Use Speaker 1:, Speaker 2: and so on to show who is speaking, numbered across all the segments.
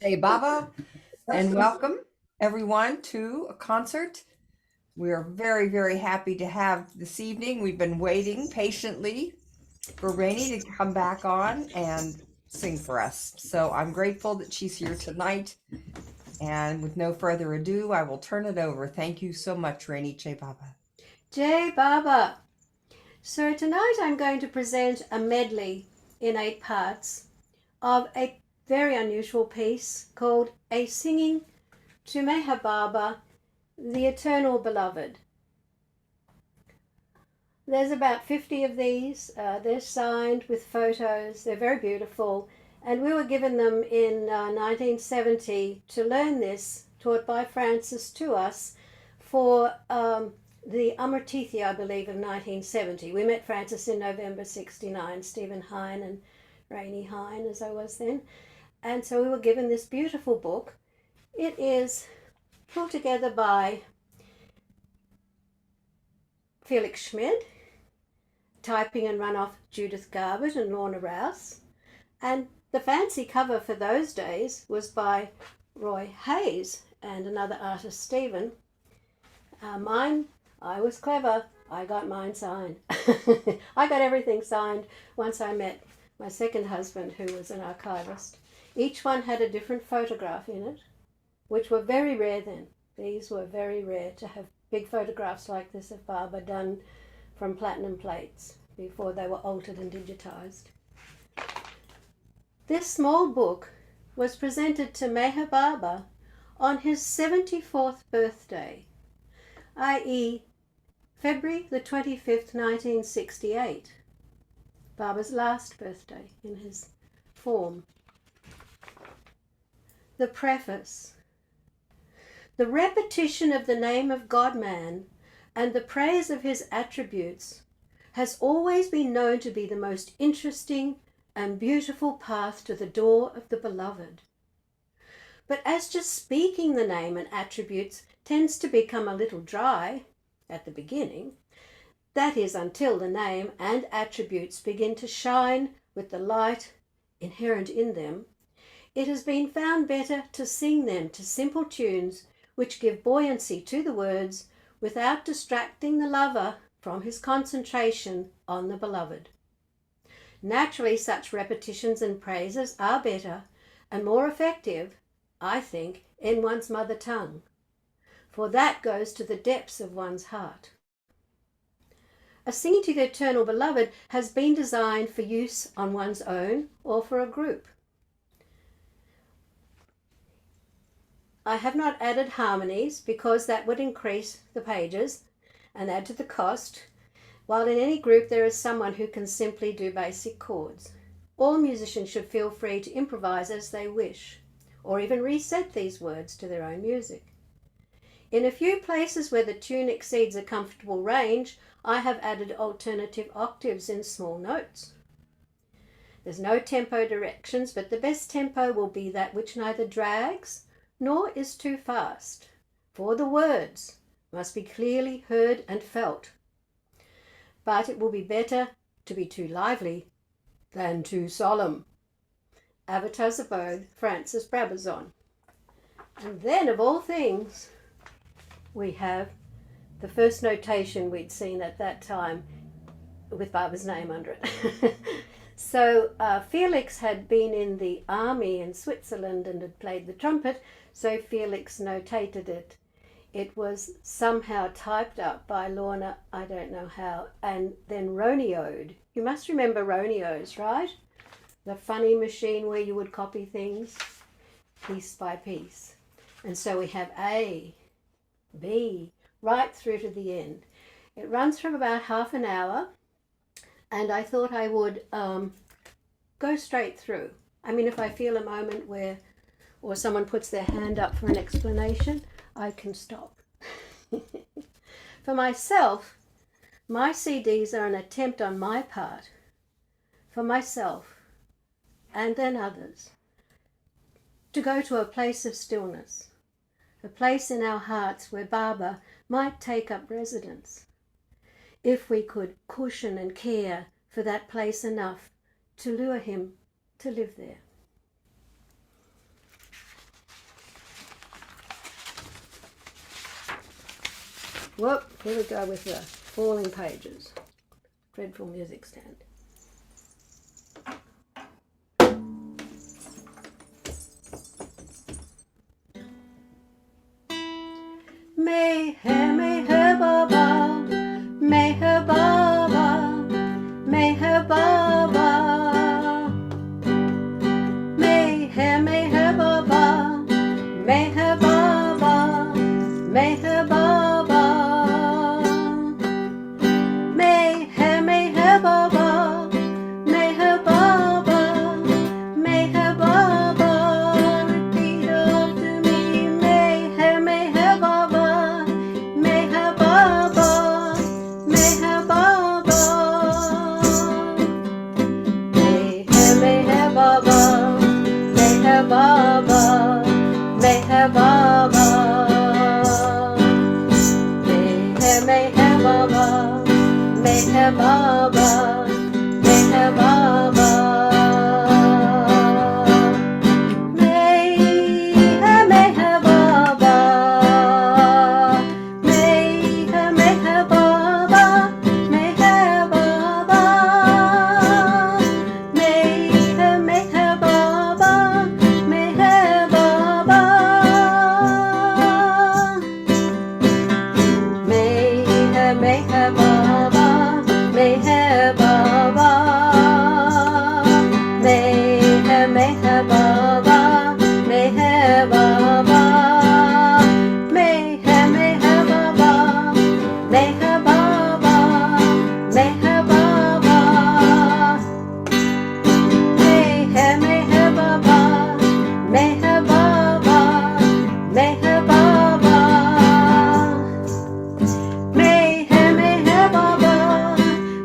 Speaker 1: Hey Baba, and welcome everyone to a concert. We are very, very happy to have this evening. We've been waiting patiently for Rainey to come back on and sing for us. So I'm grateful that she's here tonight. And with no further ado, I will turn it over. Thank you so much, Rainey J. Baba.
Speaker 2: Jai Baba. So tonight I'm going to present a medley in 8 parts of a very unusual piece called A Singing to Meher Baba, the Eternal Beloved. There's about 50 of these. They're signed with photos. They're very beautiful. And we were given them in 1970 to learn this, taught by Francis to us, for the Amartithi, I believe, of 1970. We met Francis in November 69, Stephen Hine and Raine Hine, as I was then. And so we were given this beautiful book. It is pulled together by Felix Schmid, typing and run off Judith Garbutt and Lorna Rouse. And the fancy cover for those days was by Roy Hayes and another artist, Stephen. Mine, I was clever. I got mine signed. I got everything signed once I met my second husband, who was an archivist. Each one had a different photograph in it, which were very rare then. These were very rare to have big photographs like this of Baba done from platinum plates before they were altered and digitized. This small book was presented to Meher Baba on his 74th birthday, i.e. February the 25th, 1968, Baba's last birthday in his form. The preface. The repetition of the name of God-man and the praise of his attributes has always been known to be the most interesting and beautiful path to the door of the beloved. But as just speaking the name and attributes tends to become a little dry at the beginning, that is until the name and attributes begin to shine with the light inherent in them, it has been found better to sing them to simple tunes which give buoyancy to the words without distracting the lover from his concentration on the beloved. Naturally, such repetitions and praises are better and more effective, I think, in one's mother tongue, for that goes to the depths of one's heart. A singing to the eternal beloved has been designed for use on one's own or for a group. I have not added harmonies because that would increase the pages and add to the cost, while in any group there is someone who can simply do basic chords. All musicians should feel free to improvise as they wish, or even reset these words to their own music. In a few places where the tune exceeds a comfortable range, I have added alternative octaves in small notes. There's no tempo directions, but the best tempo will be that which neither drags nor is too fast, for the words must be clearly heard and felt. But it will be better to be too lively than too solemn. Avatar's Abode, Francis Brabazon. And then, of all things, we have the first notation we'd seen at that time with Baba's name under it. So Felix had been in the army in Switzerland and had played the trumpet, so Felix notated it. It was somehow typed up by Lorna, I don't know how, and then roneoed. You must remember roneos, right? The funny machine where you would copy things piece by piece. And so we have A, B, right through to the end. It runs for about half an hour, and I thought I would go straight through. I mean, if I feel a moment where, or someone puts their hand up for an explanation, I can stop. For myself, my CDs are an attempt on my part, for myself and then others, to go to a place of stillness, a place in our hearts where Baba might take up residence, if we could cushion and care for that place enough to lure him to live there. Whoop, here we go with the falling pages. Dreadful music stand. Meher, meher baba, meher baba, meher baba. Meher, meher baba, meher baba, meher baba. Meher, meher baba, meher baba, meher baba. Repeat after me. Meher, meher baba, meher baba, meher baba. Meher, meher baba, meher baba, meher baba. Meher, meher baba, meher baba, meher baba. Meher, meher baba, meher, meher baba, meher baba. Meher, meher baba, meher baba. Meher, meher baba, meher baba. Meher, meher baba, meher baba. Meher, meher baba, meher baba, meher baba. Meher, meher baba, meher baba, meher baba. Meher, meher baba,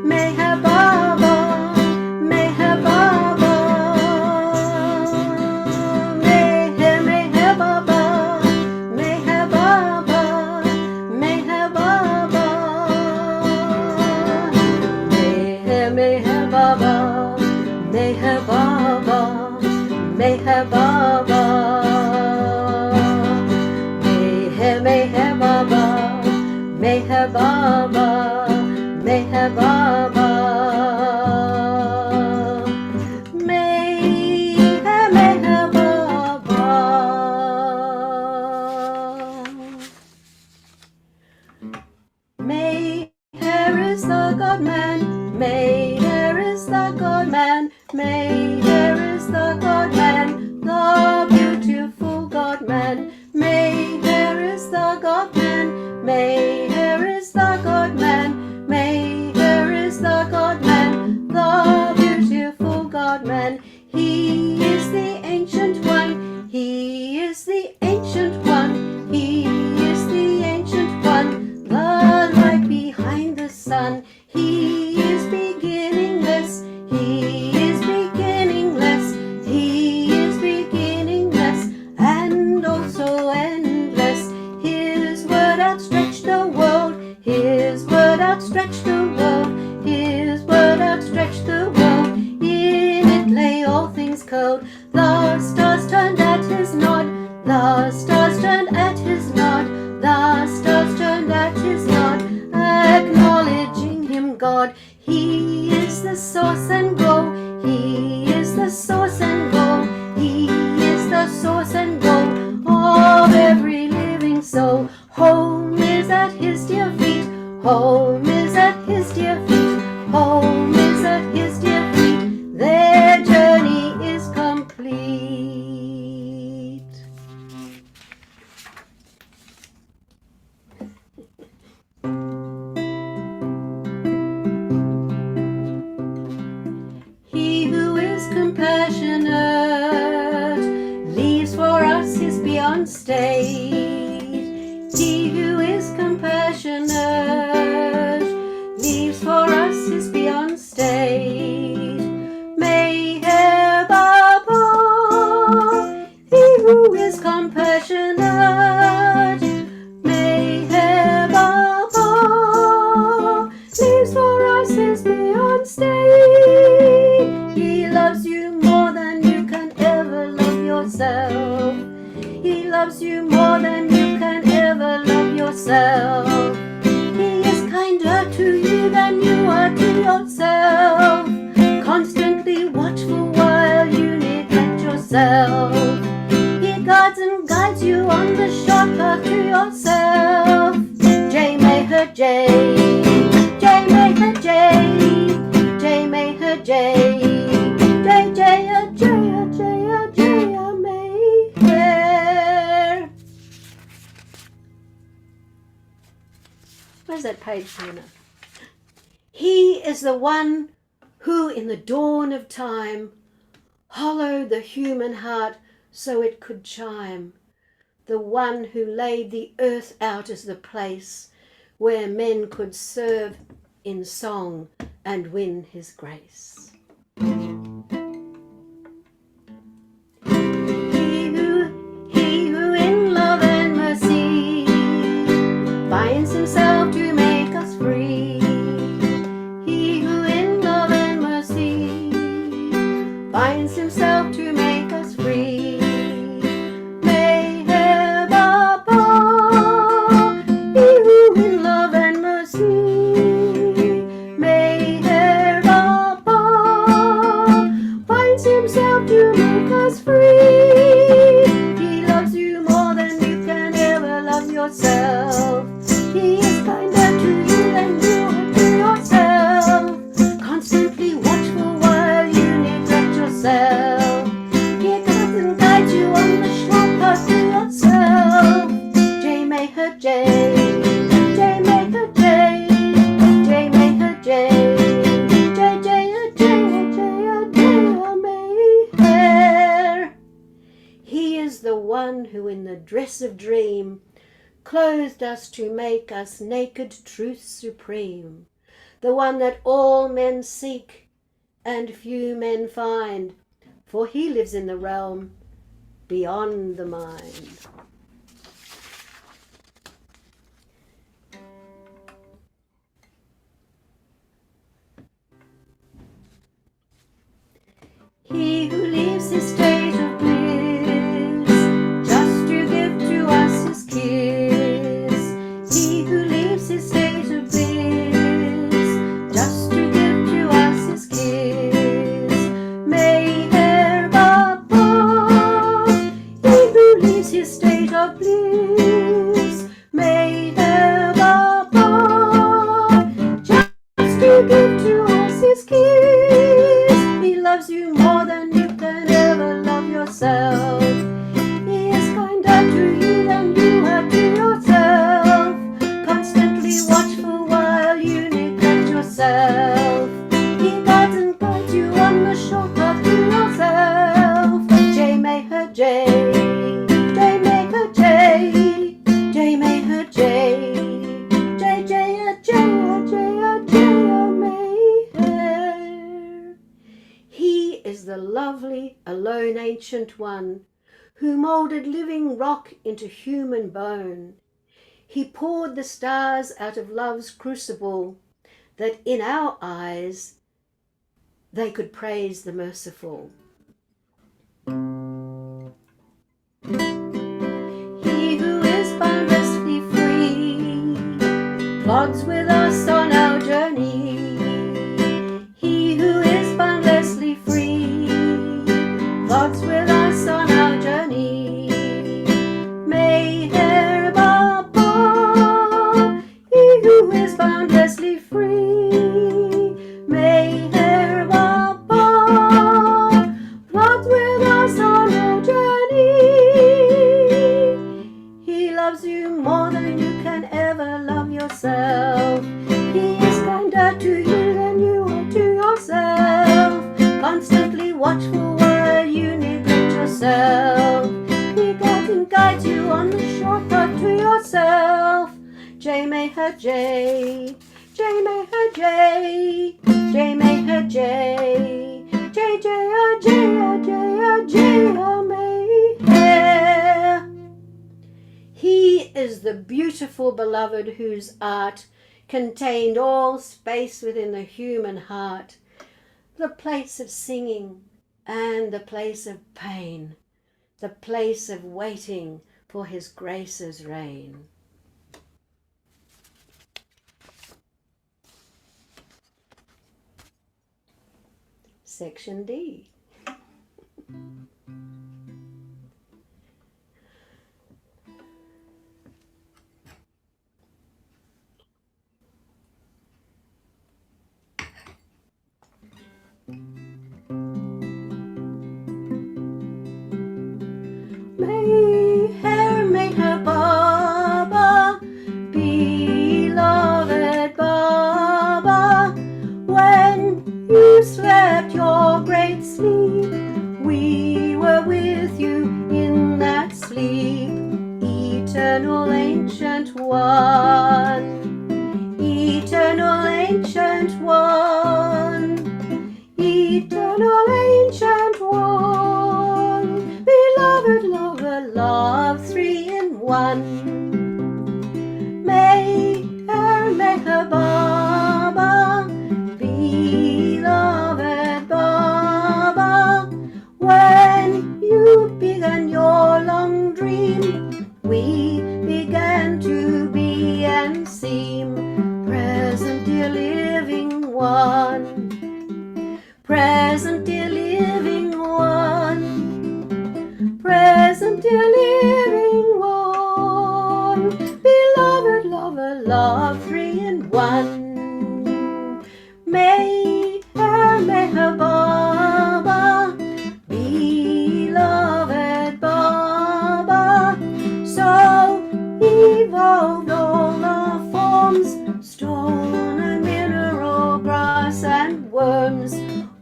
Speaker 2: meher baba, meher baba. Meher, meher baba, meher baba, meher baba. Meher, meher baba, meher baba, meher baba. Meher, meher baba, meher baba, meher baba. Meher, meher baba. Meher is the God-man, Meher is the God-man, Meher is the God-man, the beautiful God-man. Meher is the God-man, Meher is the God-man, Meher is the God-man, the beautiful God-man. He is the ancient one, he is the ancient one, he is the ancient one, the light behind the sun. He is beginningless, he is beginningless, he is beginningless, and also endless. His word outstretched the world, his word outstretched the world, his word outstretched the world. In it lay all things cold. The stars turned at his nod, the stars turned at his nod, the stars turned at his nod, acknowledging him God. He is the source and goal, he is the source and goal, he is the source and goal of every living soul. Home is at his dear feet, home is at his dear feet, home is at his dear feet. Their journey is complete. He who is compassionate leaves for us his beyond state. He who is compassionate leaves for us his beyond state. Meher baba, he who is compassionate. Meher baba, leaves for us his beyond state. He loves you more than you can ever love yourself. He loves you more than you can ever love yourself. yourself. He guards and guides you on the short path to yourself. J may her J, J may her J, J may her J, J J a J a J a J a may her. Where's that page, Fiona? He is the one who in the dawn of time hollowed the human heart so it could chime, the one who laid the earth out as the place where men could serve in song and win his grace. He who in love and mercy finds himself to make us free. He who in love and mercy finds himself to make us free. May have a ball. He who in love and mercy, may have a ball, finds himself to make us free. He loves you more than you can ever love yourself. He is kinder to you than you are to yourself, constantly watchful while you neglect yourself. He guides and guides you on the short path to yourself. J may her J, J may her J, J may her J, J J a J a J a J a may her. He is the one who in the dress of dream clothed us to make us naked truth supreme, the one that all men seek and few men find, for he lives in the realm beyond the mind. He who leaves his state of bliss just to give to us his kiss. He who leaves his state of bliss just to give to us his kiss. May have a ball. He who leaves his state of bliss may have a ball, just to give to us his kiss. He loves you more than you can ever love yourself. He is kinder to you than you are to yourself, constantly watchful while you neglect yourself. He guides and guides you on the short path to yourself. J may her J, J may her J, J may her J, J J a J a J a J a may her. He is the lovely, alone ancient one who moulded living rock into human bone. He poured the stars out of love's crucible, that in our eyes they could praise the merciful. He who is boundlessly free plods with us on our journey. He who is boundlessly free plods with us on our journey. May have a ball. He who is boundlessly free may have a ball, plods with us on our journey. He loves you more than you can ever love yourself. He is kinder to you than you are to yourself, constantly watchful while you neglect yourself. He guides and guides you on the short path to yourself. J may her J, J may her J, J may her J, J J a J a J a J a may her. He is the beautiful beloved whose art contained all space within the human heart, the place of singing and the place of pain, the place of waiting for his grace's reign. Section D. Meher Baba, beloved Baba, when you slept your great sleep, we were with you in that sleep. Eternal Ancient One, Eternal Ancient One, Eternal Ancient One, beloved lover, love, three in one. Meher Baba, beloved Baba, when you began your long dream, we began to be and seem present, dear living one, present, dear living one, present, dear living one, beloved lover, love, three in one. Meher Baba, beloved Baba, so evolved all our forms, stone and mineral, grass and worms,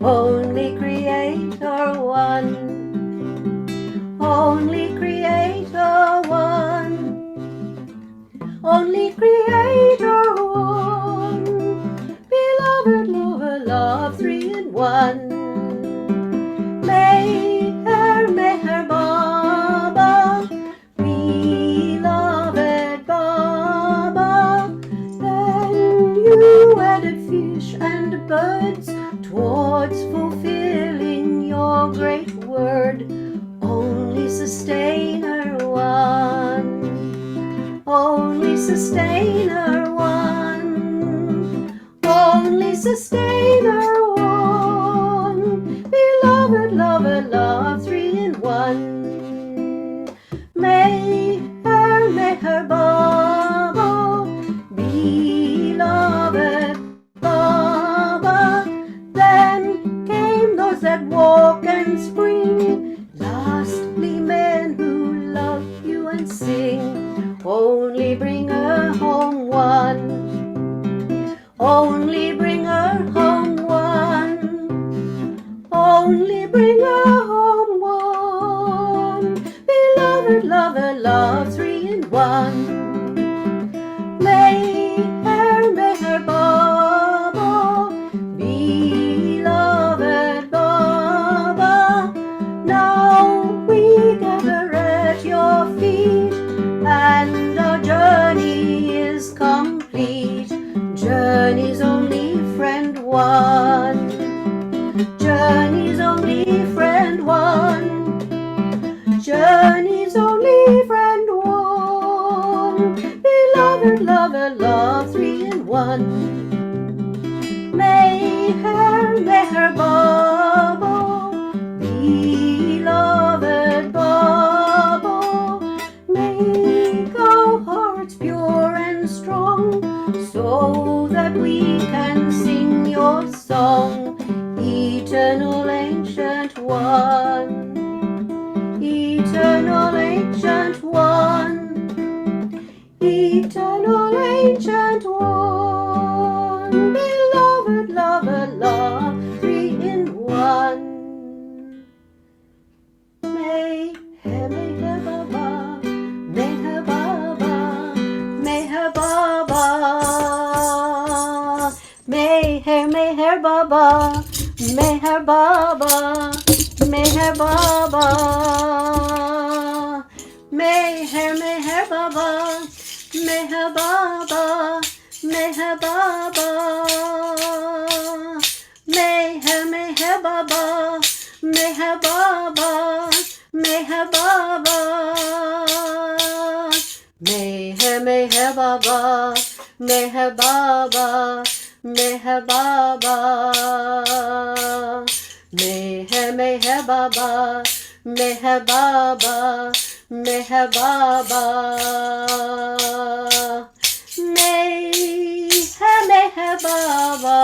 Speaker 2: only Creator one, only Creator one, only Creator one, beloved lover, love, three in one. Meher Baba, beloved Baba, then you added fish and birds towards fulfilling your great word, only Sustainer one, only Sustainer one, only Sustainer one, beloved lover, love, three in one. Meher Baba, beloved Baba, then came those that walk and spring, lastly men who love you and sing, only bring her home one, only bring her home one, only bring her home one, beloved lover, love, three in one. Meher Baba, beloved Baba, now we gather at your feet, and our journey is complete. Journey's only friend one, journey's only friend one, journey's only friend one, beloved lover, love, three in one. Meher Baba, beloved Baba, make our hearts pure and strong, so that we can sing your song. Eternal Ancient One, Eternal Ancient One, Eternal Ancient One, beloved lover, love, three in one. Meher Baba, Meher Baba, Meher Baba, Meher Baba, Meher Baba, Meher Baba, Meher Baba, Meher Baba, Meher Baba, Meher Baba, Meher Baba, Meher Baba, Meher Baba, Meher Baba, Meher Baba, Meher Baba, Meher Baba, Meher Baba, Meher Baba.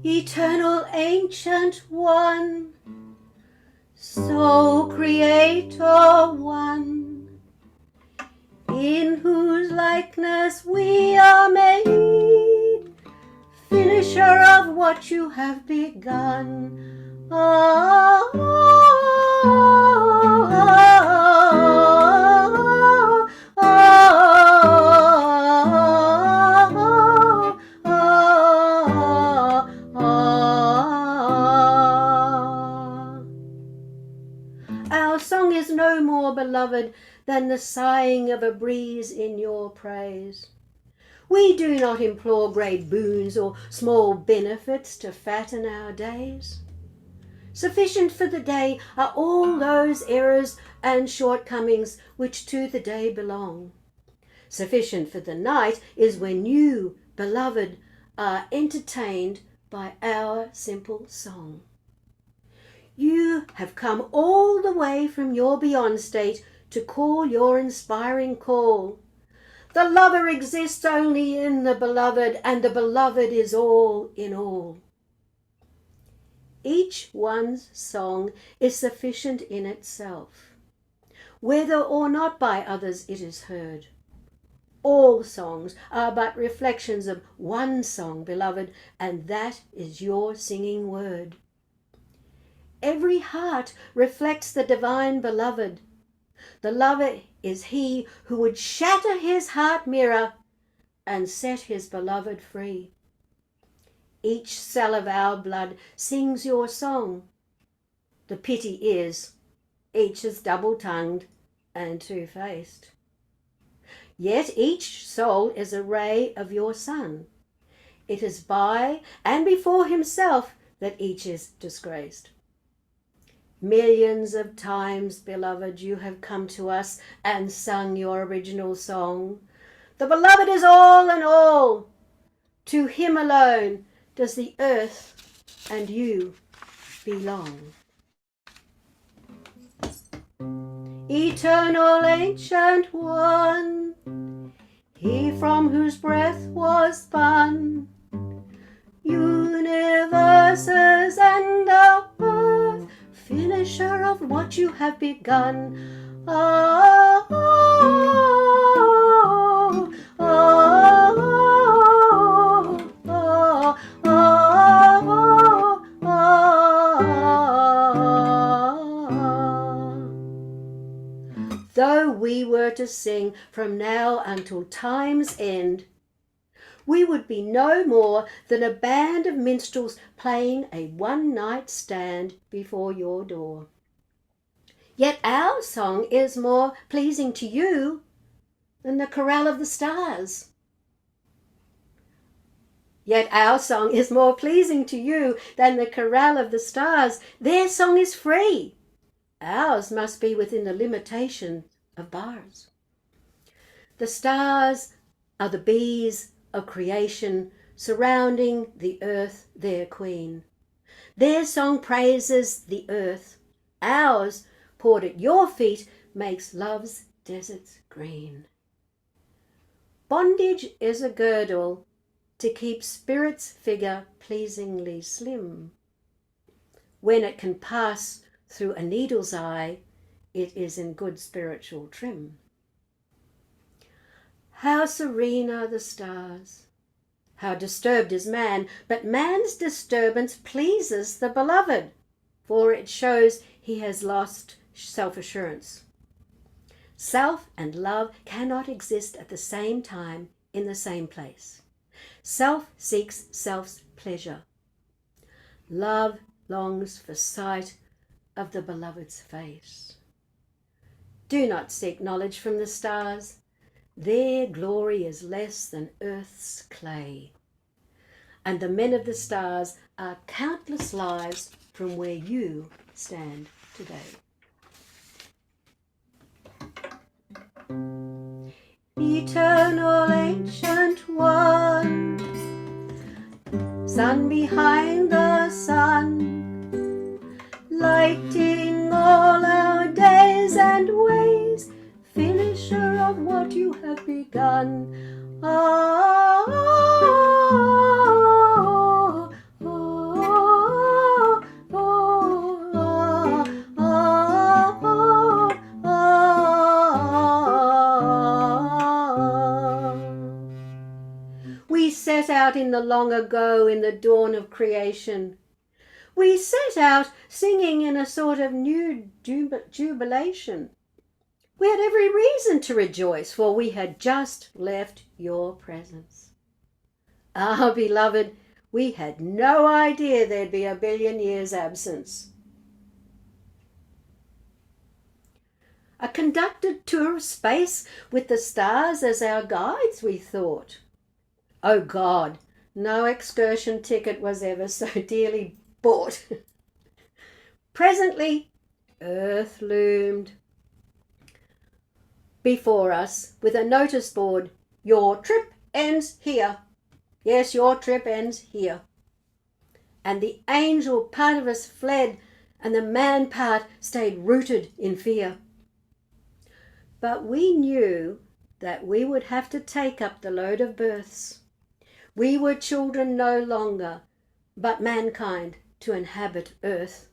Speaker 2: Eternal Ancient One, Sole Creator One, in whose likeness we are made, Finisher of what you have begun. Oh, oh, oh, oh, oh. Our song is no more beloved than the sighing of a breeze in your praise. We do not implore great boons or small benefits to fatten our days. Sufficient for the day are all those errors and shortcomings which to the day belong. Sufficient for the night is when you, beloved, are entertained by our simple song. You have come all the way from your beyond state to call your inspiring call. The lover exists only in the beloved, and the beloved is all in all. Each one's song is sufficient in itself, whether or not by others it is heard. All songs are but reflections of one song, beloved, and that is your singing word. Every heart reflects the divine beloved. The lover is he who would shatter his heart mirror and set his beloved free. Each cell of our blood sings your song. The pity is, each is double-tongued and two-faced. Yet each soul is a ray of your sun. It is by and before himself that each is disgraced. Millions of times, beloved, you have come to us and sung your original song. The beloved is all in all. To him alone does the earth and you belong. Eternal Ancient One, he from whose breath was spun universes and the earth, finisher of what you have begun. Oh, oh, oh, oh, oh, oh. Though we were to sing from now until time's end, we would be no more than a band of minstrels playing a one-night stand before your door. Yet our song is more pleasing to you than the chorale of the stars. Yet our song is more pleasing to you than the chorale of the stars. Their song is free. Ours must be within the limitation of bars. The stars are the bees of creation surrounding the earth, their queen. Their song praises the earth. Ours, poured at your feet, makes love's deserts green. Bondage is a girdle to keep spirit's figure pleasingly slim. When it can pass through a needle's eye, it is in good spiritual trim. How serene are the stars, how disturbed is man, but man's disturbance pleases the beloved, for it shows he has lost self-assurance. Self and love cannot exist at the same time in the same place. Self seeks self's pleasure. Love longs for sight of the beloved's face. Do not seek knowledge from the stars. Their glory is less than earth's clay. And the men of the stars are countless lives from where you stand today. Eternal Ancient One, sun behind the sun, lighting all our days and ways, finisher of what you have begun. Oh, oh, oh, set out in the long ago, in the dawn of creation. We set out singing in a sort of new jubilation. We had every reason to rejoice, for we had just left your presence. Ah, beloved, we had no idea there'd be a billion years' absence. A conducted tour of space with the stars as our guides, we thought. Oh God, no excursion ticket was ever so dearly bought. Presently, Earth loomed before us with a notice board. Your trip ends here. Yes, your trip ends here. And the angel part of us fled, and the man part stayed rooted in fear. But we knew that we would have to take up the load of births. We were children no longer, but mankind to inhabit earth.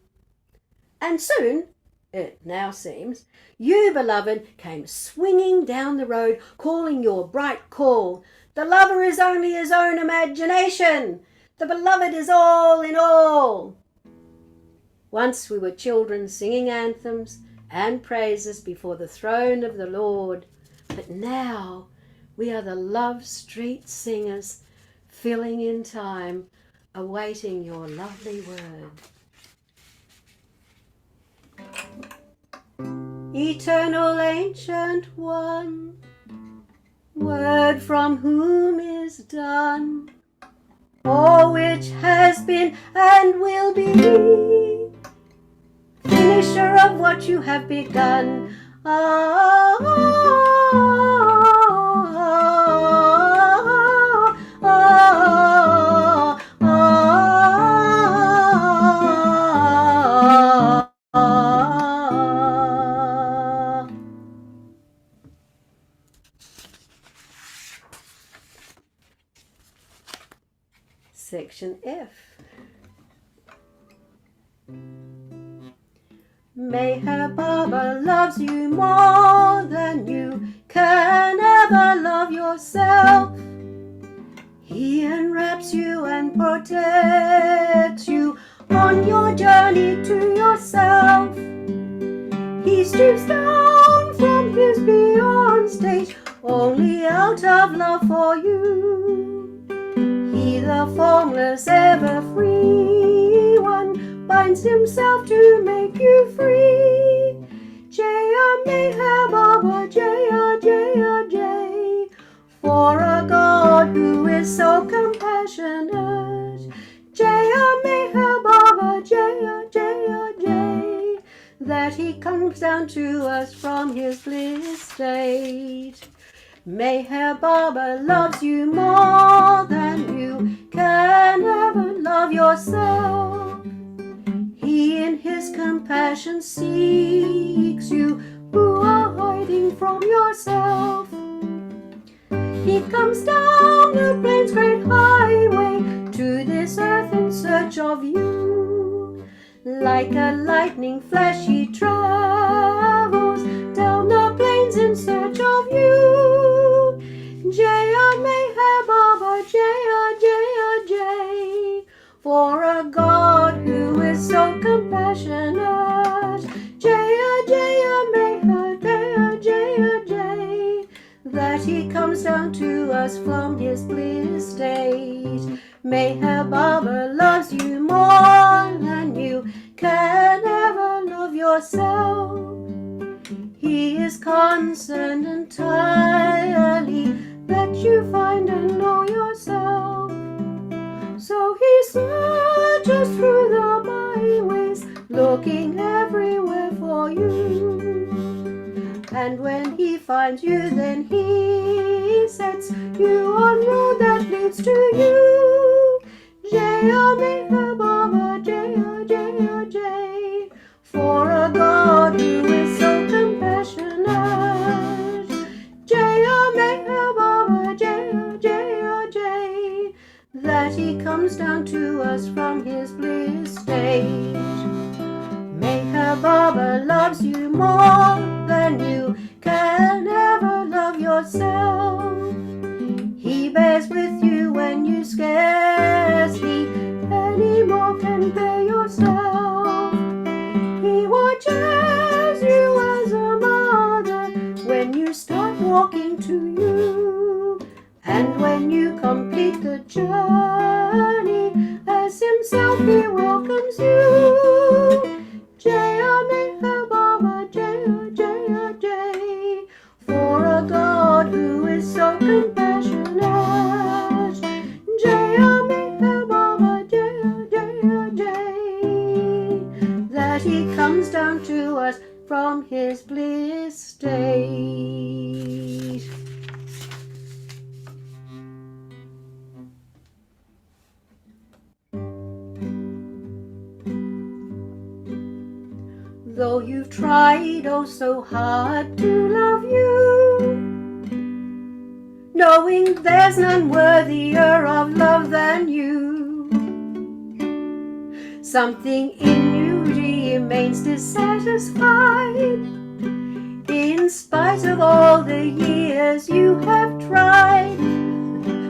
Speaker 2: And soon, it now seems, you, beloved, came swinging down the road, calling your bright call. The lover is only his own imagination. The beloved is all in all. Once we were children singing anthems and praises before the throne of the Lord, but now we are the love street singers, filling in time, awaiting your lovely word. Eternal Ancient One, word from whom is done all which has been and will be, finisher of what you have begun. Section F. Meher Baba loves you more than you can ever love yourself. He enwraps you and protects you on your journey to yourself. He stoops down from his beyond stage only out of love for you. He, the formless, ever free one, binds himself to make you free. Jaya Meher Baba, Jaya Jaya Jai, for a God who is so compassionate. Jaya Meher Baba, Jaya Jaya Jai, that he comes down to us from his bliss state. Meher Baba loves you more than you can ever love yourself. He in his compassion seeks you who are hiding from yourself. He comes down the plains' great highway to this earth in search of you. Like a lightning flash he travels down the plains in search of you. Jaya Meher Baba, Jaya Jaya Jai, for a God who is so compassionate. Jaya Jaya Meher, Jaya Jaya Jai, that he comes down to us from his bliss state. Meher Baba loves you more than you can ever love yourself. He is concerned entirely that you find and know yourself. So he searches through the byways, looking everywhere for you. And when he finds you, then he sets you on road that leads to you. Jaya Meher Baba, Jaya Jaya Jai, for a God who is so compassionate. Jaya Meher Baba, Jaya Jaya Jai, that he comes down to us from his bliss state. Meher Baba loves you more than you can ever love yourself. He bears with you when you And when you complete the journey, as himself he welcomes you. Jaya Meher Baba, Jaya Jaya Jai, for a God who is so compassionate. Jaya Meher Baba, Jaya Jaya Jai, that he comes down to us from his bliss state. Though you've tried oh so hard to love you, knowing there's none worthier of love than you, something in you remains dissatisfied, in spite of all the years you have tried.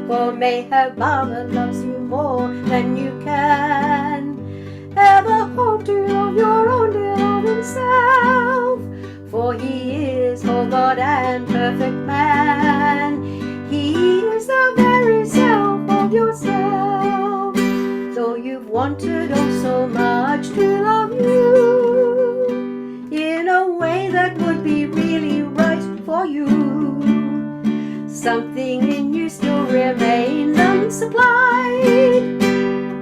Speaker 2: For Meher Baba loves you more than you can ever hope to love your own dear loving self. For he is whole God and perfect man. He is the very self of yourself. Though you've wanted oh so much to love you in a way that would be really right for you, something in you still remains unsupplied,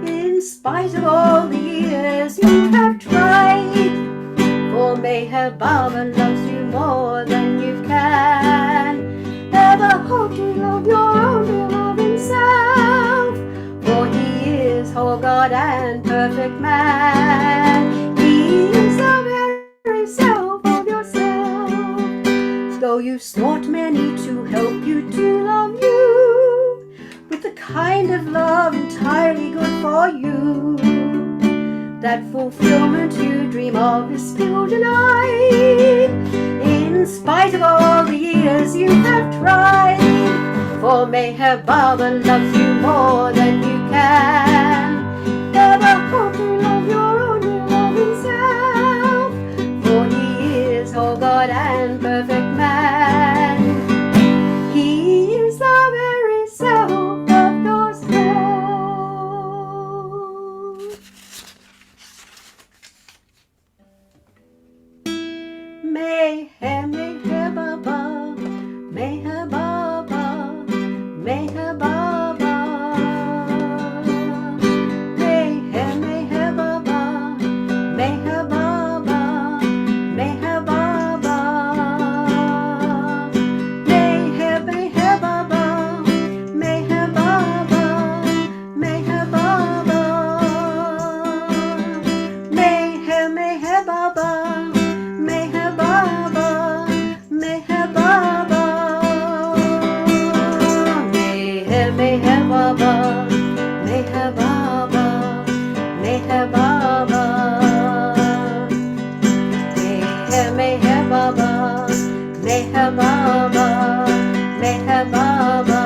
Speaker 2: in spite of all the years you have tried. For Meher Baba loves you more than you can ever hope to love your own dear loving self. For he is whole God and perfect man. He is the very self of yourself. Though you've sought many to help you to love you with the kind of love entirely good for you, that fulfillment you dream of is still denied, in spite of all the years you have tried. For Meher Baba loves you more than you can ever hope to love your own dear loving self. For he is whole God and perfect man. He is the very self of yourself. Meher, Meher Baba, Meher Baba, Meher Baba. Meher, Meher Baba, Meher Baba, Meher Baba. Meher, Meher Baba, Meher Baba, Meher Baba. Meher, Meher Baba, Meher Baba, Meher Baba. Meher, Meher Baba, Meher Baba, Meher Baba. Meher, Meher Baba, Meher Baba, Meher Baba.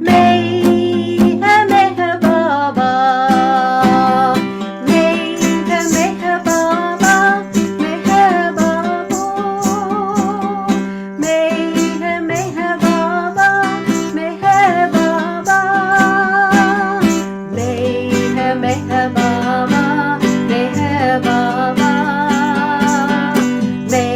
Speaker 2: Meher, Meher Baba, Meher, Meher Baba, Meher Baba. Meher, Meher Baba, Meher Baba. Meher, Meher Baba, Meher Baba. Meher, Meher Baba, Meher Baba. Meher,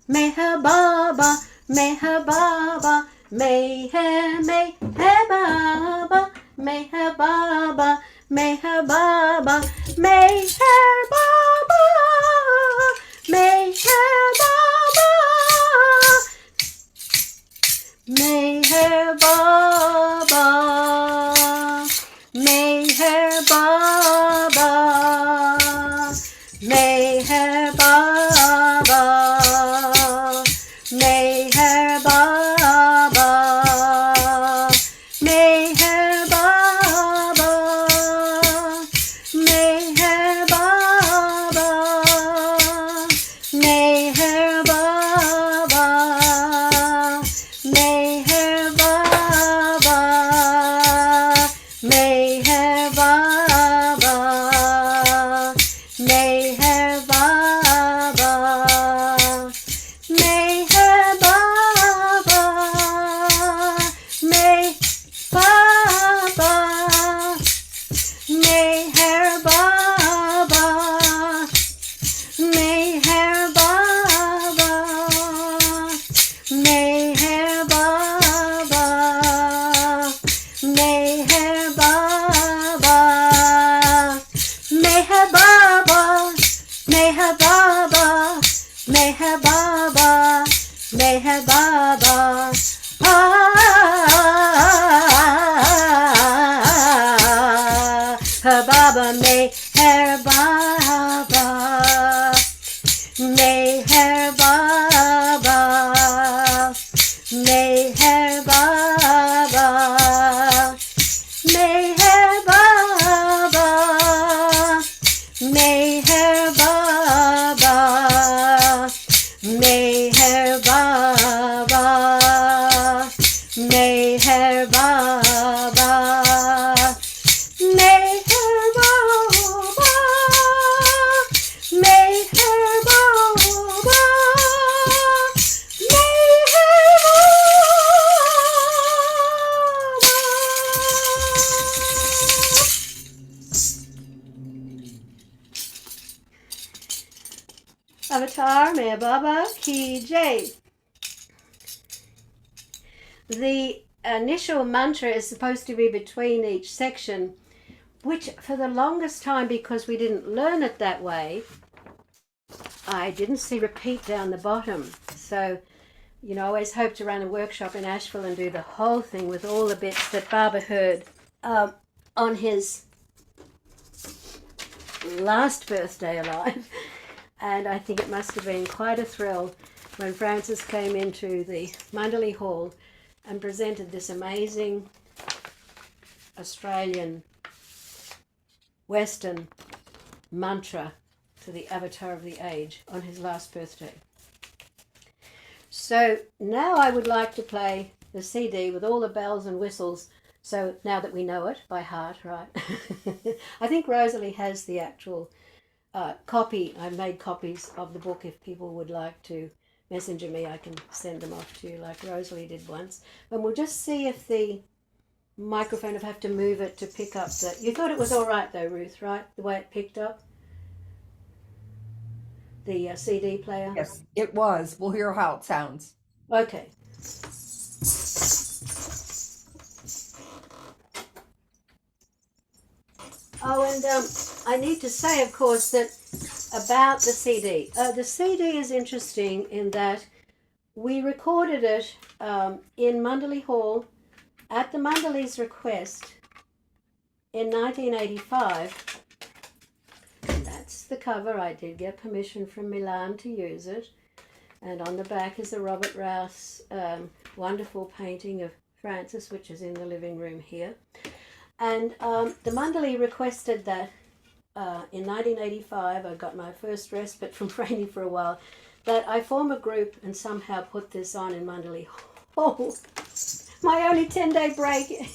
Speaker 2: Meher Baba, Meher Baba, Meher Baba, Meher Baba. Meher, Meher Baba, Meher Baba, Meher Baba. Meher Baba, Meher Baba. Meher Baba, Meher Baba, Meher Baba, Meher Baba, Meher Baba, Meher Baba, Meher Baba, Meher Baba, Meher Baba, Meher Baba, Meher Baba, Meher Baba, Meher Baba, Meher Baba, Avatar Meher Baba Ki Jai. The initial mantra is supposed to be between each section, which for the longest time, because we didn't learn it that way, I didn't see repeat down the bottom. So, you know, I always hope to run a workshop in Asheville and do the whole thing with all the bits that Baba heard on his last birthday alive. And I think it must have been quite a thrill when Francis came into the Mandali Hall and presented this amazing Australian Western mantra to the avatar of the age on his last birthday. So now I would like to play the CD with all the bells and whistles. So now that we know it by heart, right? I think Rosalie has the actual copy. I made copies of the book. If people would like to messenger me, I can send them off to you like Rosalie did once. But we'll just see if the microphone, if I have to move it to pick up the... You thought it was all right though, Ruth, right? The way it picked up? The CD player?
Speaker 1: Yes, it was. We'll hear how it sounds.
Speaker 2: Okay. Oh, and I need to say, of course, that about the CD. The CD is interesting in that we recorded it in Mandali Hall at the Mandali's request in 1985. And that's the cover. I did get permission from Milan to use it. And on the back is a Robert Rouse wonderful painting of Francis, which is in the living room here. And the Mandali requested that in 1985, I got my first respite from Raine for a while, that I form a group and somehow put this on in Mandali Hall. My only 10-day break.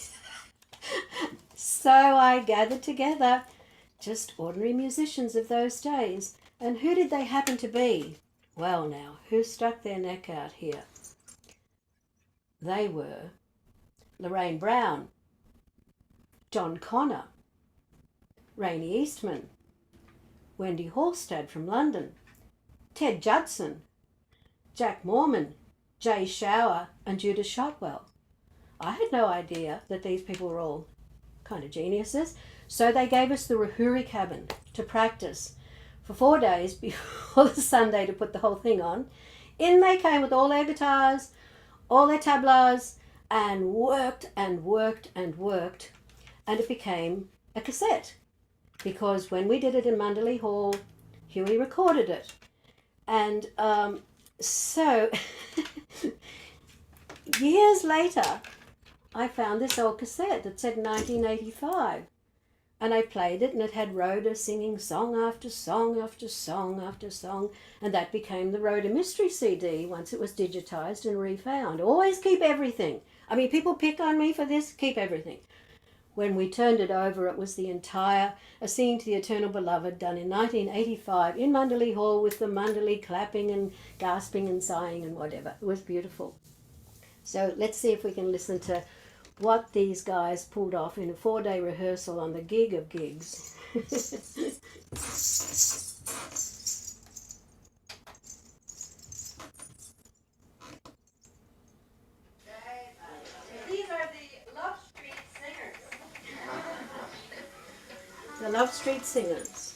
Speaker 2: So I gathered together just ordinary musicians of those days. And who did they happen to be? Well now, who stuck their neck out here? They were Lorraine Brown, John Connor, Raine Eastman, Wendy Halstead from London, Ted Judson, Jack Mormon, Jay Shower and Judah Shotwell. I had no idea that these people were all kind of geniuses. So they gave us the Rahuri cabin to practice for 4 days before the Sunday to put the whole thing on. In they came with all their guitars, all their tablas, and worked and worked and worked. And it became a cassette. Because when we did it in Mandali Hall, Huey recorded it. And so years later, I found this old cassette that said 1985. And I played it, and it had Rhoda singing song after song after song after song. And that became the Rhoda Mystery CD once it was digitized and refound. Always keep everything. I mean, people pick on me for this, keep everything. When we turned it over, it was the entire A Singing to the Eternal Beloved, done in 1985 in Mandali Hall with the Mandali clapping and gasping and sighing and whatever. It was beautiful. So let's see if we can listen to what these guys pulled off in a 4-day rehearsal on the gig of gigs. The Love Street Singers.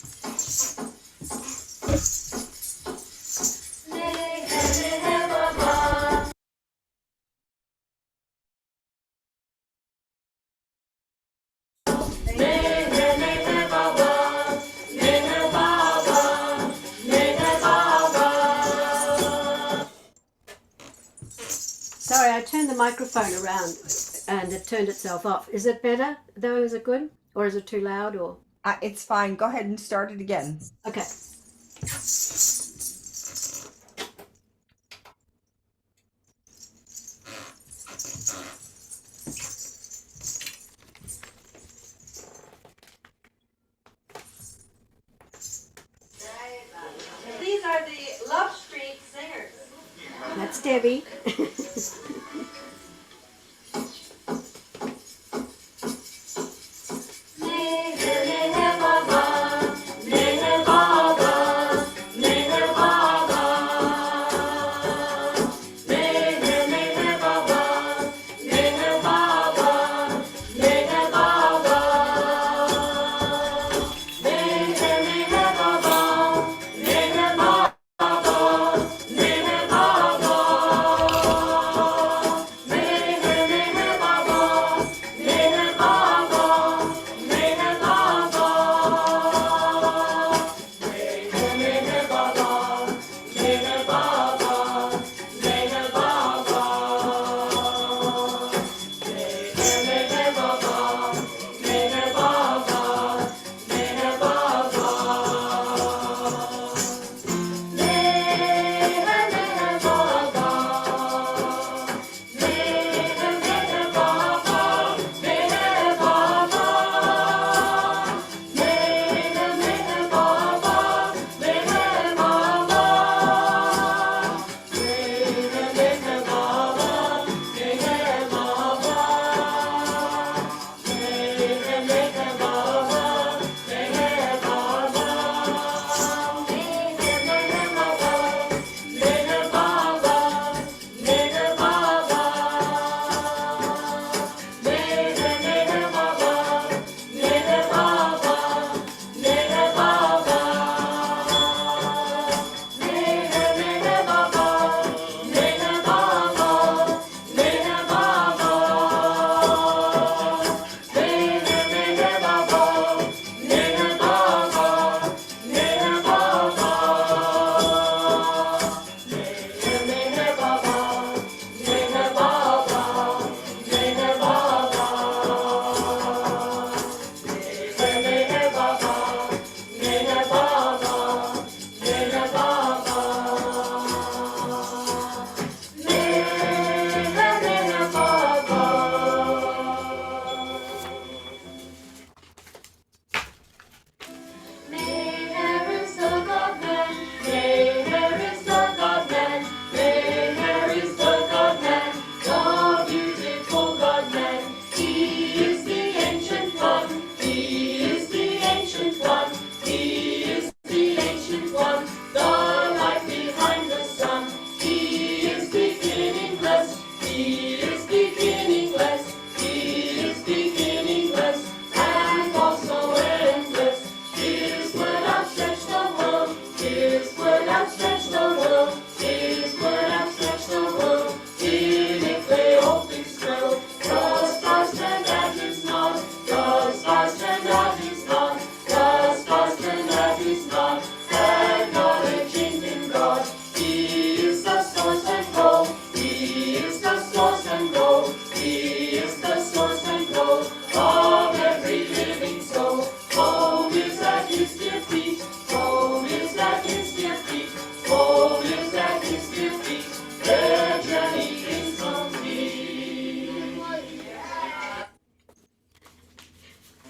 Speaker 2: Sorry, I turned the microphone around and it turned itself off. Is it better though? Is it good? Or is it too loud? Or
Speaker 1: It's fine. Go ahead and start it again.
Speaker 2: okay.
Speaker 3: These are the Love Street Singers.
Speaker 2: That's Debbie.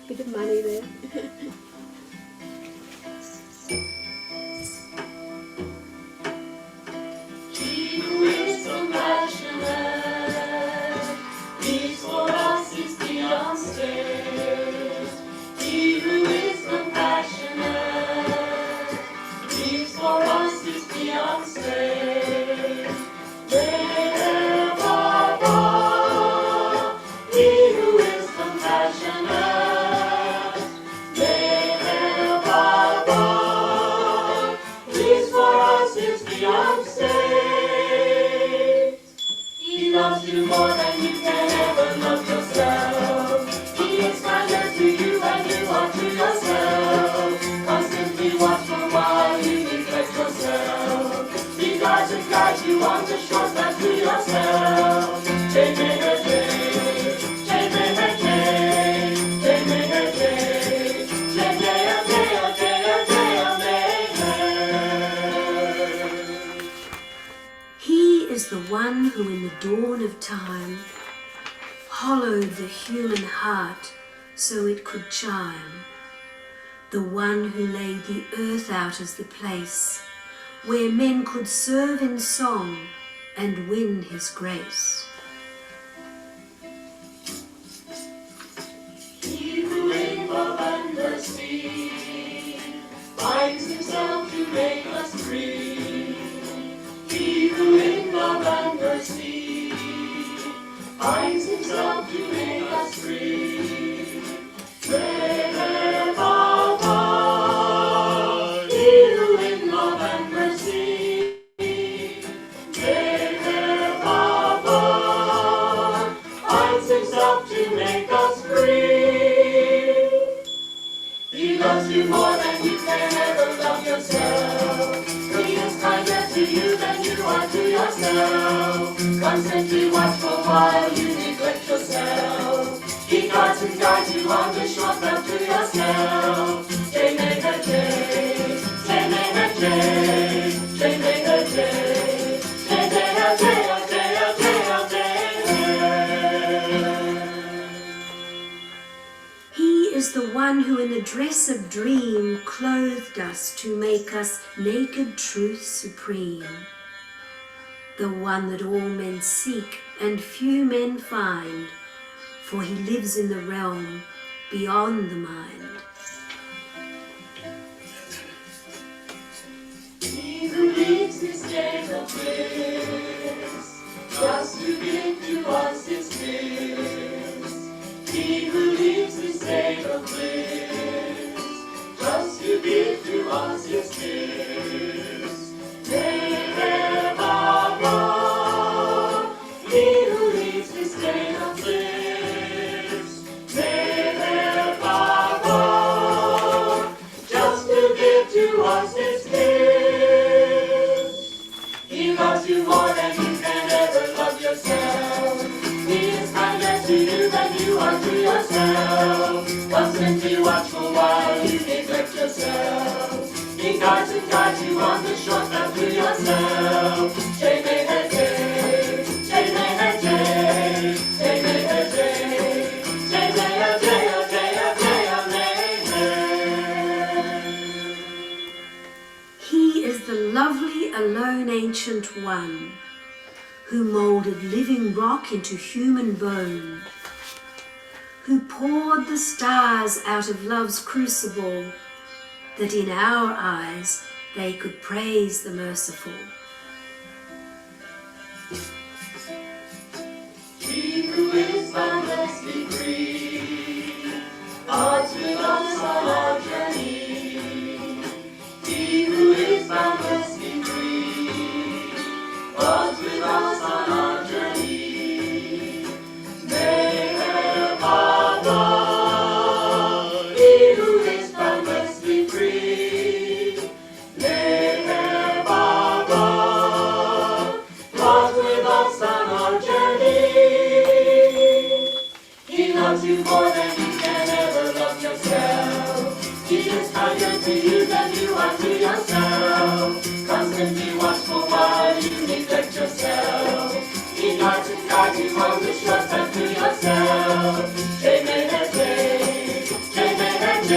Speaker 2: Bit of money there.
Speaker 3: He who is compassionate, peace for us is beyond stairs. He who is compassionate, peace for us is beyond stairs. He who is compassionate, peace for us is beyond stairs. He loves you more than you can ever love yourself. He is kinder to you than you are to yourself. Constantly watchful while you neglect yourself. He guides and guides you on the short path to yourself. Take
Speaker 2: one who in the dawn of time hollowed the human heart so it could chime. The one who laid the earth out as the place where men could serve in song and win his grace.
Speaker 3: He who in love and mercy finds himself to make us free. He who in love and mercy finds himself to make us free. Wherever he who in love and mercy, wherever finds himself to make us free. He loves you more than you can ever love yourself. He is kinder to you than you are to yourself. Constantly watchful while you neglect yourself. He guards and guides you on the short path to yourself. J-Maker-J, J-Maker-J, J-Maker-J, J-Maker-J, J-Maker-J.
Speaker 2: He is the one who in a dress of dream clothed us to make us naked truth supreme. The one that all men seek and few men find, for he lives in the realm beyond the mind.
Speaker 3: He who leaves his state of bliss, just to give to us his bliss. He who leaves his state of bliss, just to give to us his bliss. Wherever he who leaves his state of bliss, wherever just to give to us his bliss. He loves you more than you can ever love yourself. He is kinder to you than you are to yourself. Constantly watchful while you neglect yourself. He guards and guides you on the short path to yourself. J-Maker-J, J-Maker-J, J-Maker-J, J-Maker-J,
Speaker 2: He is the lovely, alone ancient one who molded living rock into human bone, who poured the stars out of love's crucible, that in our eyes they could praise the merciful.
Speaker 3: He who is boundlessly free, odds with us on our journey. He who is boundlessly free, odds with us on our journey. Wherever he who is boundlessly free, wherever odds with us on our journey. He loves you more than you can ever love yourself. He is kinder to you than you are to yourself. Constantly watchful while you neglect yourself. He guards and guides you on the short path to yourself. J-Maker-J, J-Maker-J,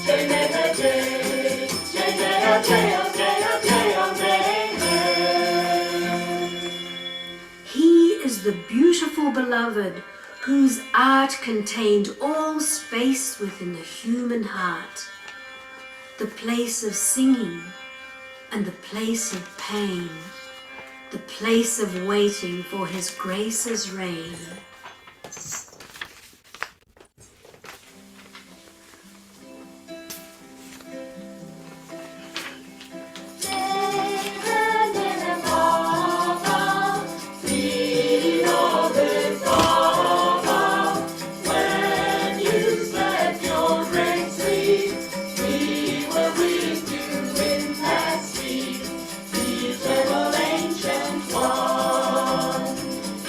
Speaker 3: J-Maker-J, J-Maker-J,
Speaker 2: He is the beautiful beloved whose art contained all space within the human heart, the place of singing and the place of pain, the place of waiting for his grace's reign.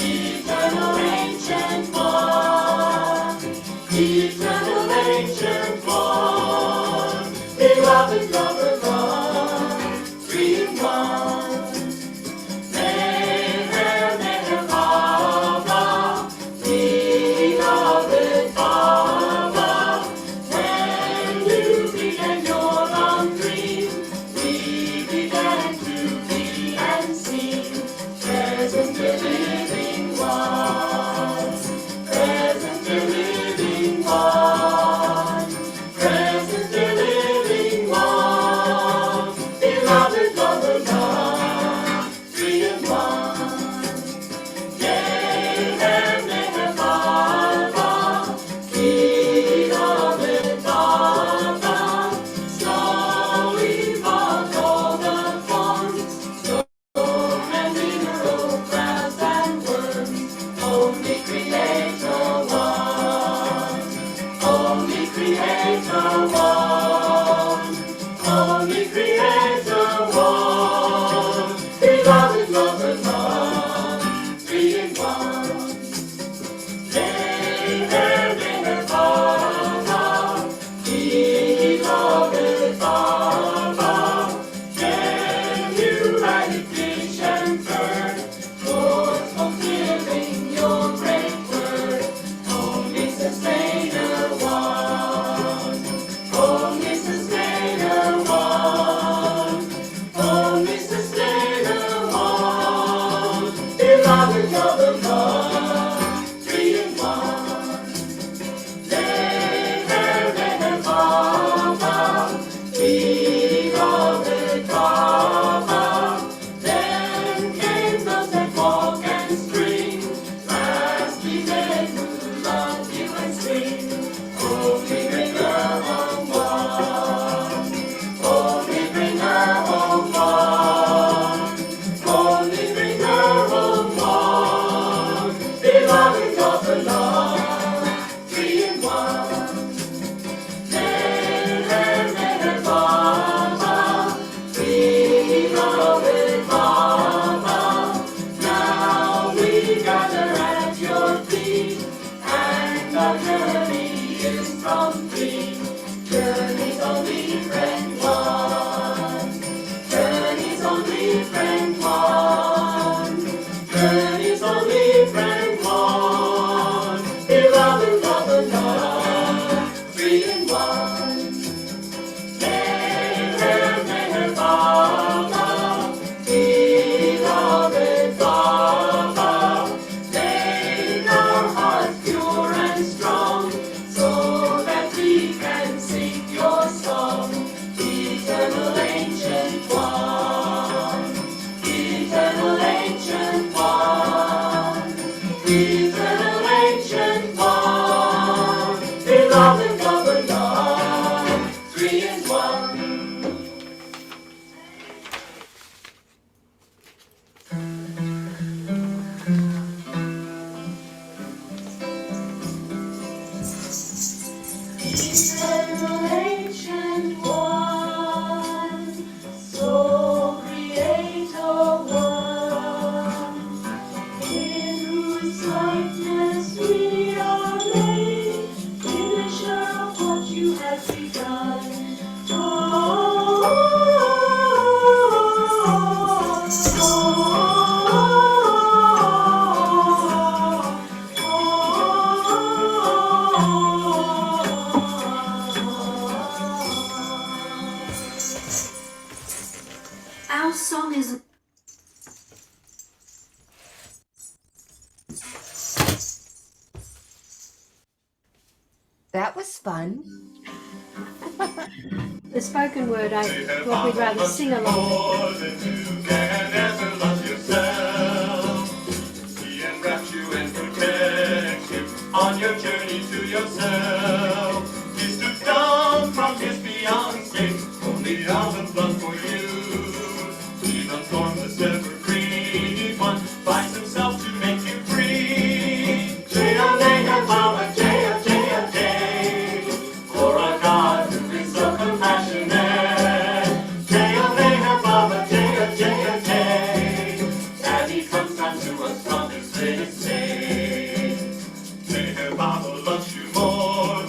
Speaker 3: Eternal ancient one. only Creator one, only Creator one, only Creator one, beloved, lover, love, three in one. They heard in her Father, beloved Father, then you added fish and bird, Lord, fulfilling your great word. Only Sustainer one, only Sustainer one, only Sustainer one, beloved lover, love, three in one. They heard in her Father, beloved Father, then came those that walk and spring, lastly they who love you and sing. Only bringer home one, only bringer home one, only bringer home one, beloved of the Lord, three in one. They heard their Father, beloved Father, now we gather at your feet, and our journey is complete. Journey's only friend one, journey's only friend one, journey's only friend one, beloved of the Lord, three in one. They heard their Father, beloved Father, make our hearts pure and strong, so that we can sing your song. Eternal ancient one, eternal ancient one, eternal ancient one, beloved of the Lord, three in one. Eternal ancient one, sole Creator one, in whose likeness we are made, finisher of what you have begun.
Speaker 2: Our song is
Speaker 1: That was fun.
Speaker 2: the spoken word. I thought we'd rather sing along.
Speaker 3: More than you can ever love yourself. He enwraps you and protects you on your journey to yourself. He stood down from his beyond space, only out of love for you. Even from the severed free one finds himself to make you free. J-O-J-O-Power, J-O-J-O-J, for our God who is so compassionate. J-O-J-O-Power, J-O-J-O-J, that he comes down to us from his greatest day. Jehovah loves you more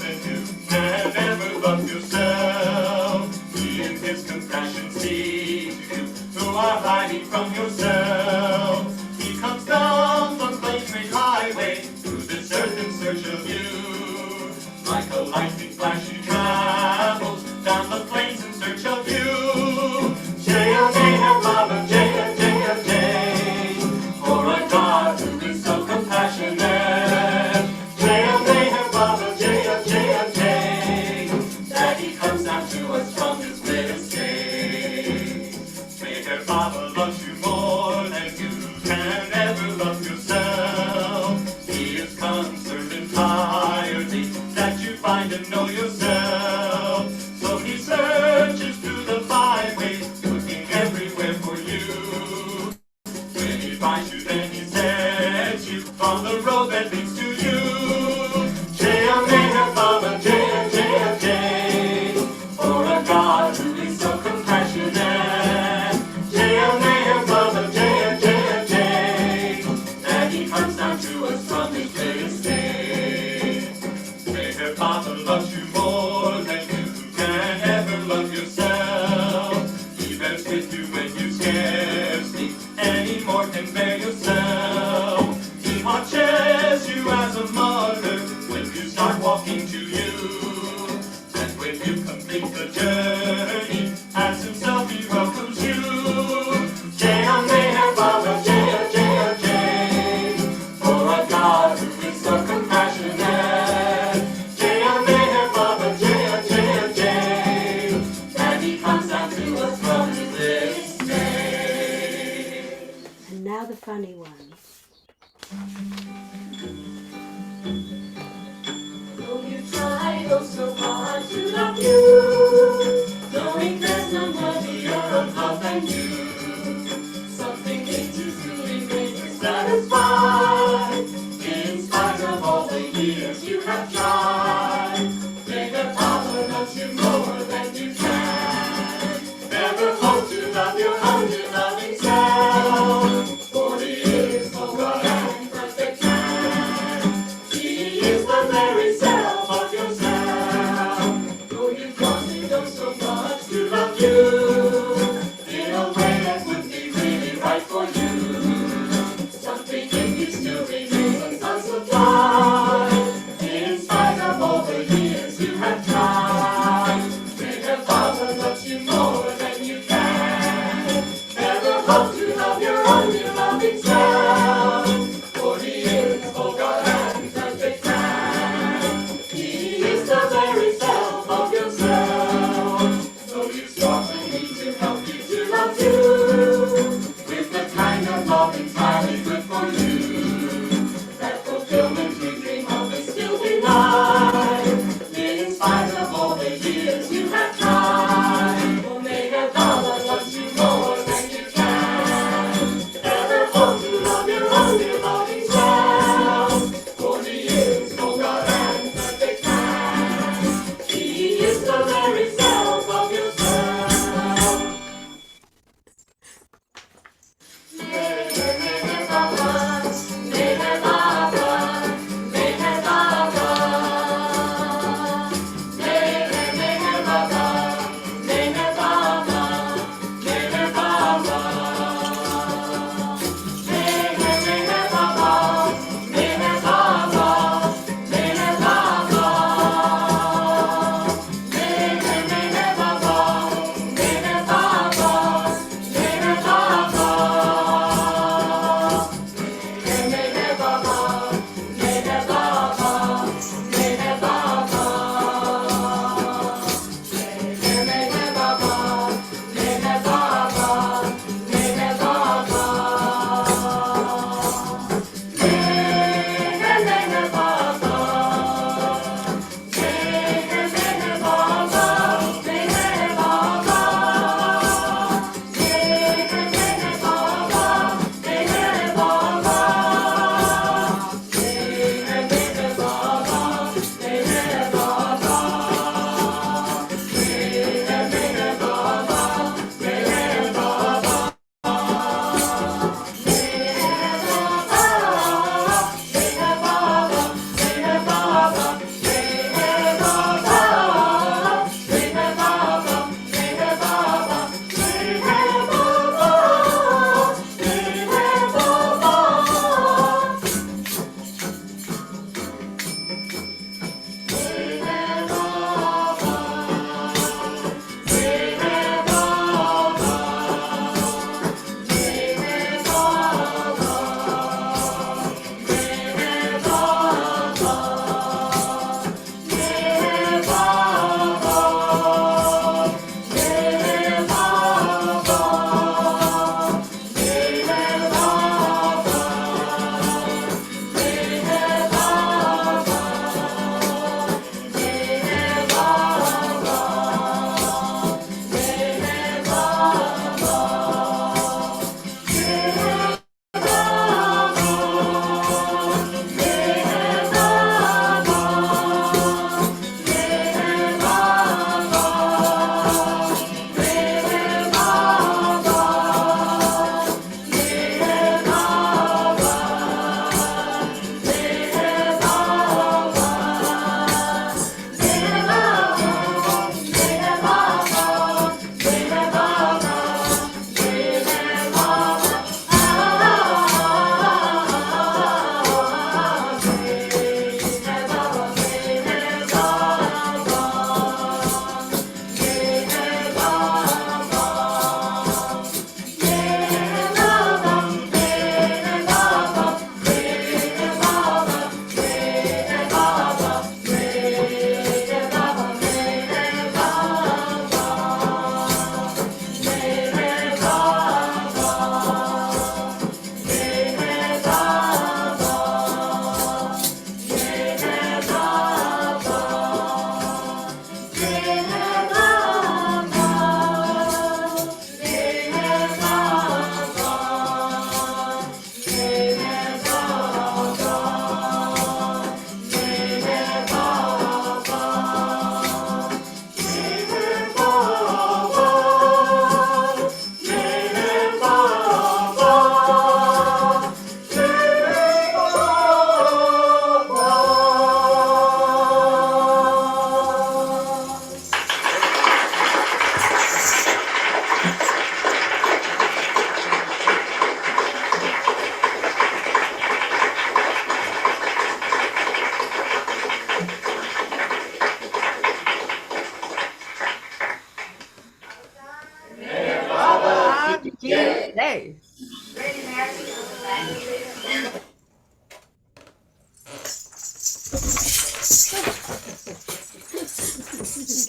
Speaker 3: road that leads to you. J.O. Maynard, Father J, J, J, for a God who is so compassionate. J.O. Maynard, Father J, J, J, and he comes down to us from his greatest day. Maynard, Father loves you more than you can ever love yourself. He bears with you when you scarcely anymore can bear yourself. He watches you as a mother when you start walking to you. And when you complete the journey, as himself he welcomes you. J.O. Maynard, Father J, J, J, for a God who is so compassionate. J.O. Maynard, Father J, J, J, and he comes down to us from his greatest day.
Speaker 2: And now the funny one.
Speaker 3: Though you try oh so hard to love you, knowing there's none worthier of love than you, something in you truly makes you satisfied, in spite of all the years you have tried. May the Father loves you more than you can. Never hope to love your own loving self, for he is the one and perfect man. He is the very self of yourself. Though you've wanted oh so much to love you, in a way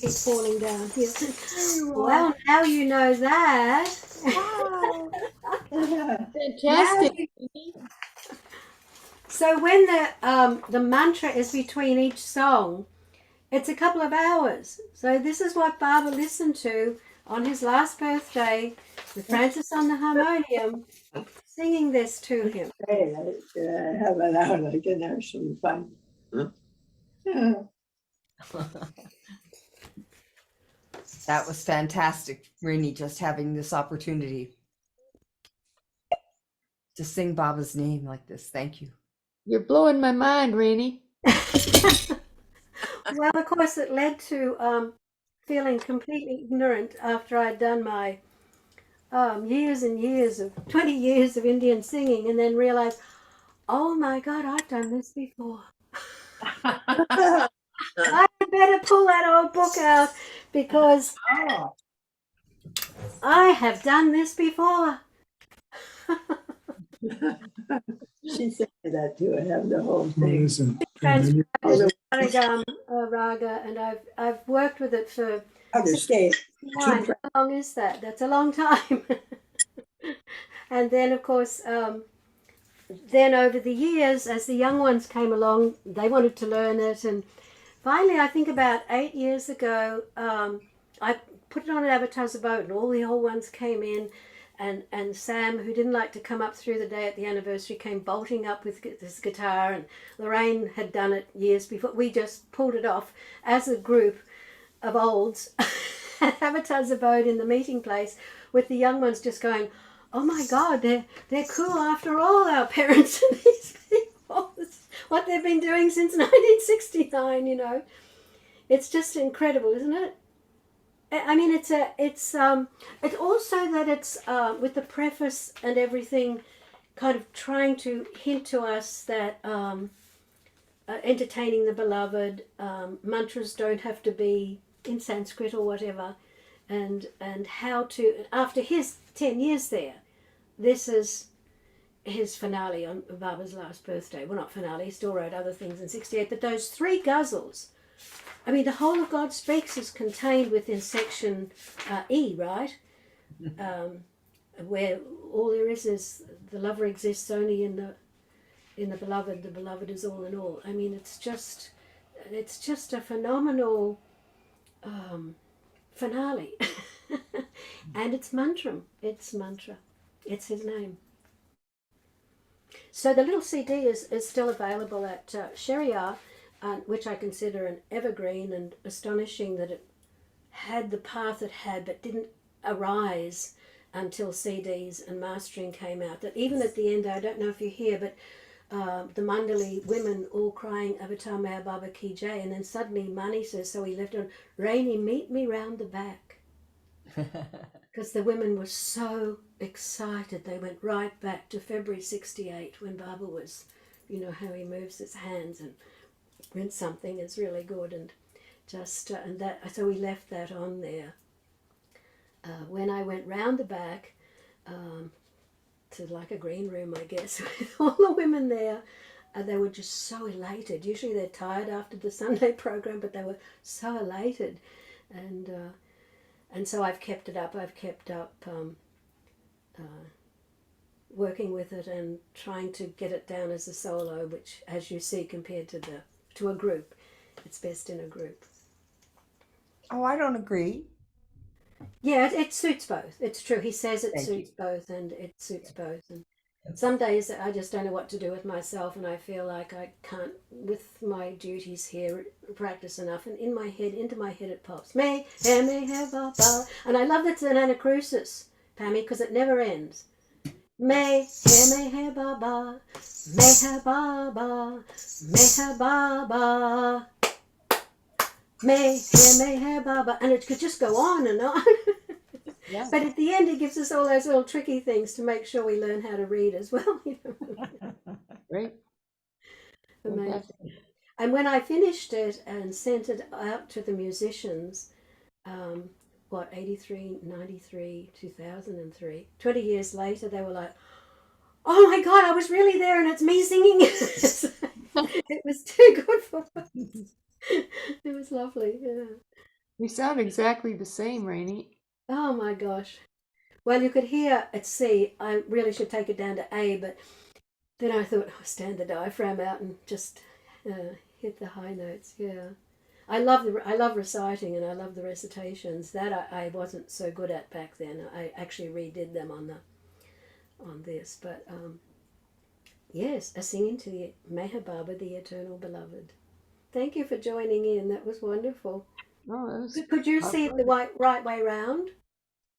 Speaker 2: Keep falling down here. Well, now you know that.
Speaker 1: Wow.
Speaker 4: Fantastic.
Speaker 2: So when the mantra is between each song, it's a couple of hours. So this is what Baba listened to on his last birthday with Francis on the harmonium, singing this to him.
Speaker 5: Hey, I have an hour. I can have some fun.
Speaker 1: That was fantastic, Raine, just having this opportunity to sing Baba's name like this. Thank you.
Speaker 4: You're blowing my mind, Raine.
Speaker 2: Well, of course, it led to feeling completely ignorant after I'd done my years and years of 20 years of Indian singing, and then realized, oh my God, I've done this before. I better pull that old book out because I have done this before.
Speaker 5: She said that too. I have the whole thing.
Speaker 6: Listen,
Speaker 2: Transcribed the raga, and I've worked with it for
Speaker 5: Okay.
Speaker 2: 69. How long is that? That's a long time. And then, of course, then over the years, as the young ones came along, they wanted to learn it. And finally, I think about 8 years ago, I put it on an advertiser boat, and all the old ones came in. And Sam, who didn't like to come up through the day at the anniversary, came bolting up with this guitar. And Lorraine had done it years before. We just pulled it off as a group of olds at advertiser boat in the meeting place, with the young ones just going, oh my God, they're cool after all, our parents and these people. It's what they've been doing since 1969, you know. It's just incredible, isn't it? I mean, it's also that it's with the preface and everything, kind of trying to hint to us that entertaining the beloved, mantras don't have to be in Sanskrit or whatever, and how to, after his 10 years there, this is his finale on Baba's last birthday. Well, not finale, he still wrote other things in 68, but those 3 ghazals, I mean, the whole of God Speaks is contained within section E, right? Where all there is the lover exists only in the beloved is all in all. I mean, it's just a phenomenal finale. And it's mantra. It's his name. So the little CD is still available at Sheria, which I consider an evergreen, and astonishing that it had the path it had but didn't arise until CDs and mastering came out. That even at the end, I don't know if you hear, but the Mandali women all crying Avatar Maya Baba Ki Jai, and then suddenly Mani says, so he left on, Raine, meet me round the back. Because the women were so excited. They went right back to February 68 when Baba was, you know, how he moves his hands and when something is really good, and just and that, so we left that on there. When I went round the back to like a green room, I guess, with all the women there, they were just so elated. Usually they're tired after the Sunday program, but they were so elated, and so I've kept it up. I've kept up working with it and trying to get it down as a solo, which, as you see, compared to a group, it's best in a group.
Speaker 1: Oh, I don't agree.
Speaker 2: Yeah, it suits both. It's true. He says it
Speaker 1: Thank
Speaker 2: suits both, and it suits both. And some days I just don't know what to do with myself, and I feel like I can't, with my duties here, practice enough. And into my head it pops. May, Baba. And I love that it's an anacrusis, Pammy, because it never ends. May, Baba, Meher Baba, Meher Baba. Meher Baba, and it could just go on and on.
Speaker 1: Yeah.
Speaker 2: But at the end, it gives us all those little tricky things to make sure we learn how to read as well. You know?
Speaker 4: Great.
Speaker 2: Amazing.
Speaker 4: Fantastic.
Speaker 2: And when I finished it and sent it out to the musicians, 83, 93, 2003, 20 years later, they were like, oh my God, I was really there and it's me singing. It was too good for us. It was lovely. Yeah.
Speaker 4: We sound exactly the same, Rainey.
Speaker 2: Oh my gosh. Well, you could hear at C. I really should take it down to A, but then I thought, oh, stand the diaphragm out and just hit the high notes. Yeah. I love reciting and I love the recitations. That I wasn't so good at back then. I actually redid them on this, but yes, a singing to the Meher Baba, the Eternal Beloved. Thank you for joining in. That was wonderful.
Speaker 4: Oh, that was
Speaker 2: Could you see it the right way round?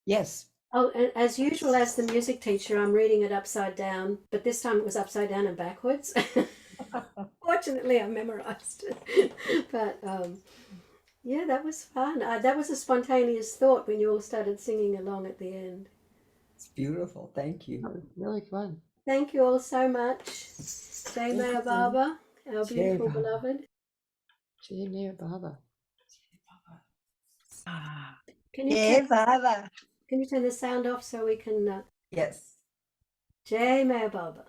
Speaker 1: Yes.
Speaker 2: Oh, and as usual, as the music teacher, I'm reading it upside down, but this time it was upside down and backwards. Fortunately, I memorized it. But yeah, that was fun. That was a spontaneous thought when you all started singing along at the end.
Speaker 1: It's beautiful. Thank you.
Speaker 4: that was really fun.
Speaker 2: Thank you all so much. Jai
Speaker 1: Thank
Speaker 2: Maya
Speaker 1: you.
Speaker 2: Baba, our
Speaker 1: Jai
Speaker 2: beautiful
Speaker 1: Baba.
Speaker 2: beloved.
Speaker 4: Jai Near Baba.
Speaker 1: Ah.
Speaker 2: Can you
Speaker 1: Jai Baba.
Speaker 2: turn the sound off so we can?
Speaker 1: Yes.
Speaker 2: Jai Maya Baba.